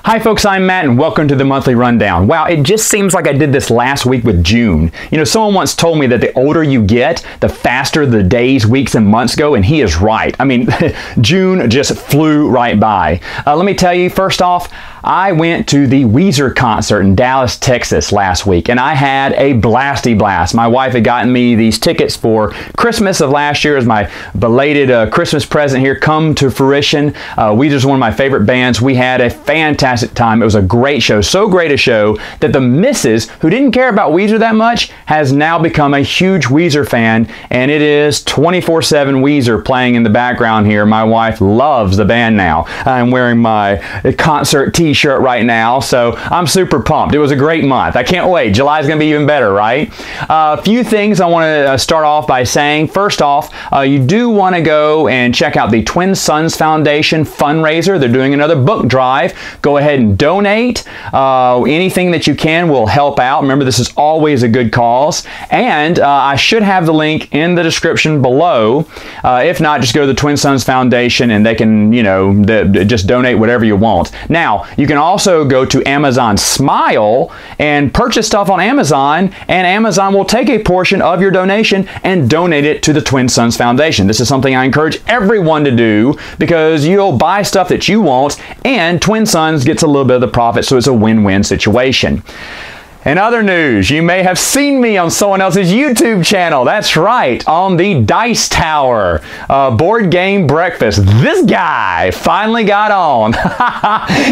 Hi folks, I'm Matt and welcome to the Monthly Rundown. Wow, it just seems like I did this last week with June. You know, someone once told me that the older you get, the faster the days, weeks, and months go, and he is right. I mean, June just flew right by. Let me tell you, first off, I went to the Weezer concert in Dallas, Texas last week, and I had a blasty blast. My wife had gotten me these tickets for Christmas of last year as my belated Christmas present here come to fruition. Weezer's one of my favorite bands. We had a fantastic time. It was a great show, so great a show that the missus, who didn't care about Weezer that much, has now become a huge Weezer fan, and it is 24/7 Weezer playing in the background here. My wife loves the band now. I'm wearing my concert t-shirt right now, so I'm super pumped. It was a great month. I can't wait. July's going to be even better, right? A few things I want to start off by saying. First off, you do want to go and check out the Twin Sons Foundation fundraiser. They're doing another book drive. Go ahead and donate. Anything that you can will help out. Remember, this is always a good cause. And I should have the link in the description below. If not, just go to the Twin Sons Foundation and they can, you know, just donate whatever you want. Now, you can also go to Amazon Smile and purchase stuff on Amazon, and Amazon will take a portion of your donation and donate it to the Twin Sons Foundation. This is something I encourage everyone to do because you'll buy stuff that you want and Twin Sons gets a little bit of the profit, so it's a win-win situation. In other news, you may have seen me on someone else's YouTube channel. That's right, on the Dice Tower board game breakfast. This guy finally got on.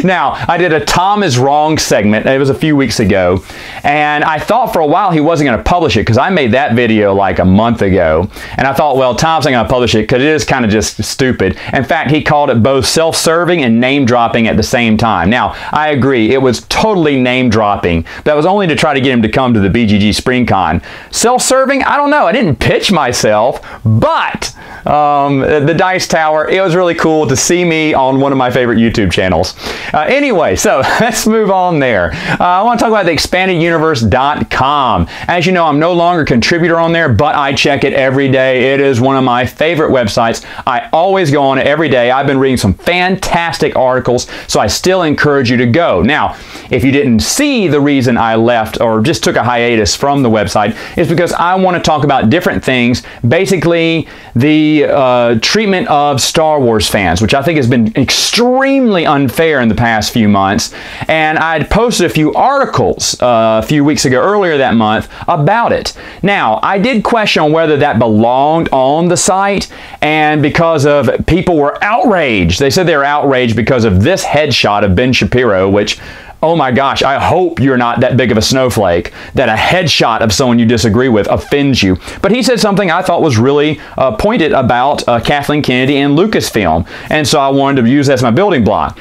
Now, I did a Tom is Wrong segment. It was a few weeks ago. And I thought for a while he wasn't going to publish it because I made that video like a month ago. And I thought, well, Tom's not going to publish it because it is kind of just stupid. In fact, he called it both self-serving and name-dropping at the same time. Now, I agree. It was totally name-dropping. That was only to try to get him to come to the BGG SpringCon. Self-serving? I don't know. I didn't pitch myself, but the Dice Tower, it was really cool to see me on one of my favorite YouTube channels. Anyway, so let's move on there. I want to talk about the expandeduniverse.com. As you know, I'm no longer a contributor on there, but I check it every day. It is one of my favorite websites. I always go on it every day. I've been reading some fantastic articles, so I still encourage you to go. Now, if you didn't see the reason I left or just took a hiatus from the website, is because I want to talk about different things. Basically, the treatment of Star Wars fans, which I think has been extremely unfair in the past few months. And I'd posted a few articles a few weeks ago, earlier that month, about it. Now, I did question whether that belonged on the site, and because of people were outraged. They said they were outraged because of this headshot of Ben Shapiro, which, oh my gosh, I hope you're not that big of a snowflake that a headshot of someone you disagree with offends you. But he said something I thought was really pointed about Kathleen Kennedy and Lucasfilm, and so I wanted to use that as my building block.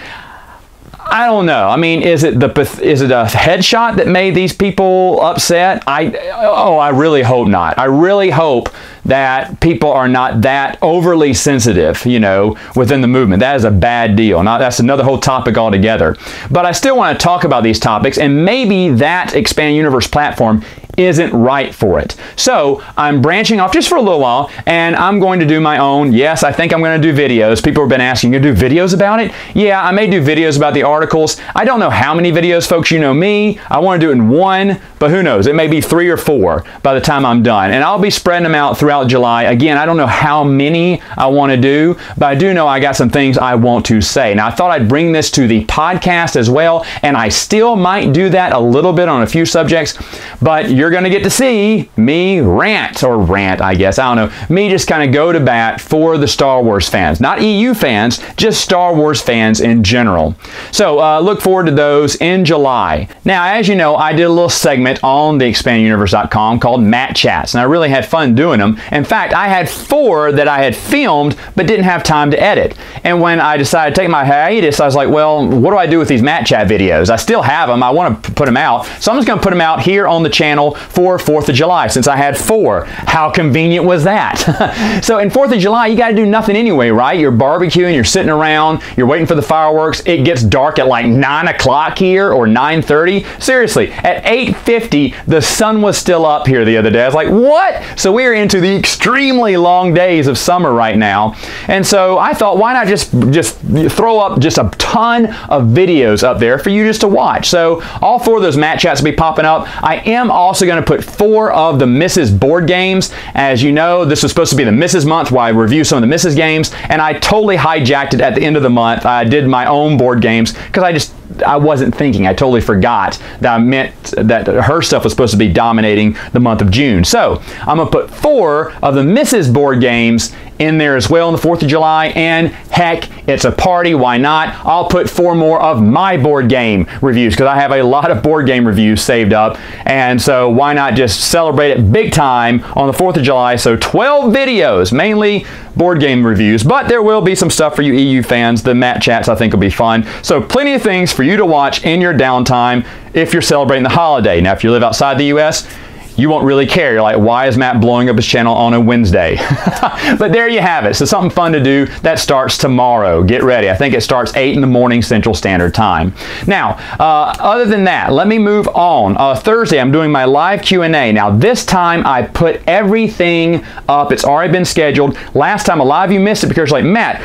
I don't know. I mean, is it a headshot that made these people upset? I really hope not. I really hope that people are not that overly sensitive, you know, within the movement. That is a bad deal. Now, that's another whole topic altogether. But I still want to talk about these topics, and maybe that Expand Universe platform isn't right for it. So I'm branching off just for a little while, and I'm going to do my own. Yes, I think I'm going to do videos. People have been asking, you do videos about it? Yeah, I may do videos about the articles. I don't know how many videos, folks. You know me. I want to do it in one, but who knows? It may be 3 or 4 by the time I'm done. And I'll be spreading them out throughout July. Again, I don't know how many I want to do, but I do know I got some things I want to say. Now, I thought I'd bring this to the podcast as well, and I still might do that a little bit on a few subjects, but you're going to get to see me rant, I guess. I don't know. Me just kind of go to bat for the Star Wars fans. Not EU fans, just Star Wars fans in general. So look forward to those in July. Now, as you know, I did a little segment on the expandeduniverse.com called Matt Chats, and I really had fun doing them. In fact, I had 4 that I had filmed but didn't have time to edit. And when I decided to take my hiatus, I was like, well, what do I do with these Matt Chat videos? I still have them. I want to put them out. So I'm just going to put them out here on the channel channel for 4th of July since I had 4. How convenient was that? So in 4th of July, you got to do nothing anyway, right? You're barbecuing, you're sitting around, you're waiting for the fireworks. It gets dark at like 9 o'clock here or 9:30. Seriously, at 8:50, the sun was still up here the other day. I was like, what? So we're into the extremely long days of summer right now. And so I thought, why not just throw up just a ton of videos up there for you just to watch. So all 4 of those Matt Chats will be popping up. I am also going to put 4 of the Mrs. board games. As you know, this was supposed to be the Mrs. month where I review some of the Mrs. games, and I totally hijacked it at the end of the month. I did my own board games because I wasn't thinking. I totally forgot that I meant that her stuff was supposed to be dominating the month of June. So I'm going to put 4 of the Mrs. board games in there as well on the 4th of July, and heck, it's a party, why not? I'll put 4 more of my board game reviews because I have a lot of board game reviews saved up, and so why not just celebrate it big time on the 4th of July? So 12 videos, mainly board game reviews, but there will be some stuff for you EU fans. The Matt Chats I think will be fun. So plenty of things for you to watch in your downtime if you're celebrating the holiday. Now if you live outside the US, you won't really care. You're like, why is Matt blowing up his channel on a Wednesday? But there you have it. So something fun to do. That starts tomorrow. Get ready. I think it starts 8 in the morning Central Standard Time. Now, other than that, let me move on. Thursday, I'm doing my live Q&A. Now, this time I put everything up. It's already been scheduled. Last time, a lot of you missed it because you're like, Matt,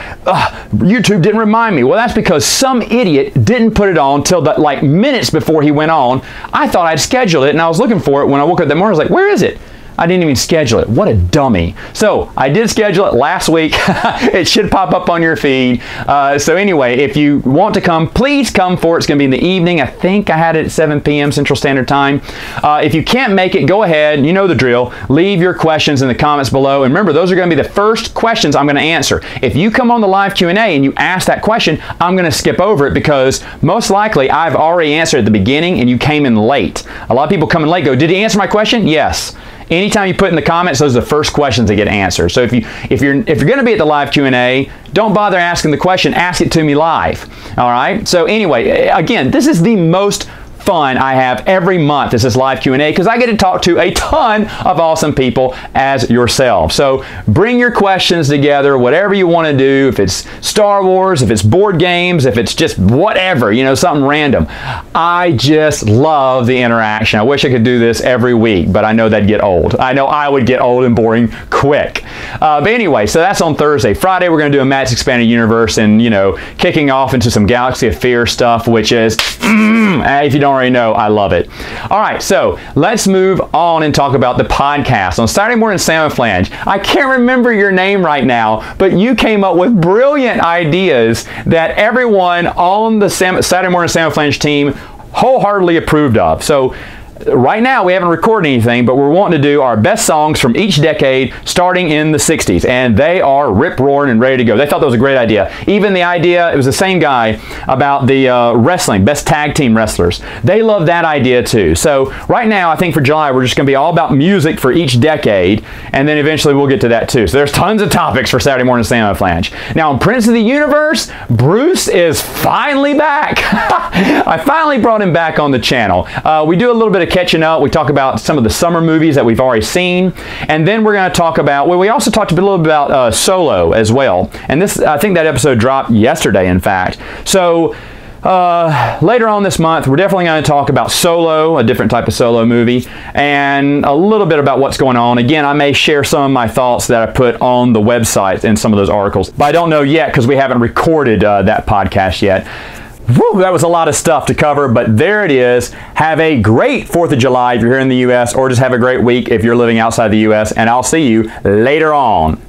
YouTube didn't remind me. Well, that's because some idiot didn't put it on till like minutes before he went on. I thought I'd scheduled it, and I was looking for it when I woke up that morning. I was like, where is it? I didn't even schedule it. What a dummy. So I did schedule it last week. It should pop up on your feed. So anyway, if you want to come, please come for it. It's going to be in the evening. I think I had it at 7 p.m. Central Standard Time. If you can't make it, go ahead. You know the drill. Leave your questions in the comments below. And remember, those are going to be the first questions I'm going to answer. If you come on the live Q&A and you ask that question, I'm going to skip over it because most likely I've already answered at the beginning and you came in late. A lot of people come in late go, did he answer my question? Yes. Anytime you put in the comments, those are the first questions that get answered. So if you're going to be at the live Q&A, don't bother asking the question. Ask it to me live. All right. So anyway, again, this is the most fun I have every month. This is live Q&A because I get to talk to a ton of awesome people as yourself. So bring your questions together, whatever you want to do. If it's Star Wars, if it's board games, if it's just whatever, you know, something random. I just love the interaction. I wish I could do this every week, but I know that'd get old. I know I would get old and boring quick. But anyway, so that's on Thursday. Friday, we're going to do a Matt's Expanded Universe and, you know, kicking off into some Galaxy of Fear stuff, which is, if you don't already know, I love it. All right, so let's move on and talk about the podcast. On Saturday Morning Salmon Flange, I can't remember your name right now, but you came up with brilliant ideas that everyone on the Saturday Morning Salmon Flange team wholeheartedly approved of. So right now, we haven't recorded anything, but we're wanting to do our best songs from each decade starting in the 60s, and they are rip-roaring and ready to go. They thought that was a great idea. Even the idea, it was the same guy, about the wrestling, best tag team wrestlers. They love that idea too. So right now, I think for July, we're just going to be all about music for each decade, and then eventually we'll get to that too. So there's tons of topics for Saturday Morning Salmon Flange. Now, on Prince of the Universe, Bruce is finally back. I finally brought him back on the channel. We do a little bit of catching up. We talk about some of the summer movies that we've already seen, and then we're going to talk about, well, we also talked a little bit about Solo as well, and this, I think that episode dropped yesterday, in fact. So later on this month, we're definitely going to talk about Solo, a different type of Solo movie, and a little bit about what's going on. Again, I may share some of my thoughts that I put on the website in some of those articles, but I don't know yet because we haven't recorded that podcast yet. Woo, that was a lot of stuff to cover, but there it is. Have a great 4th of July if you're here in the U.S., or just have a great week if you're living outside the U.S., and I'll see you later on.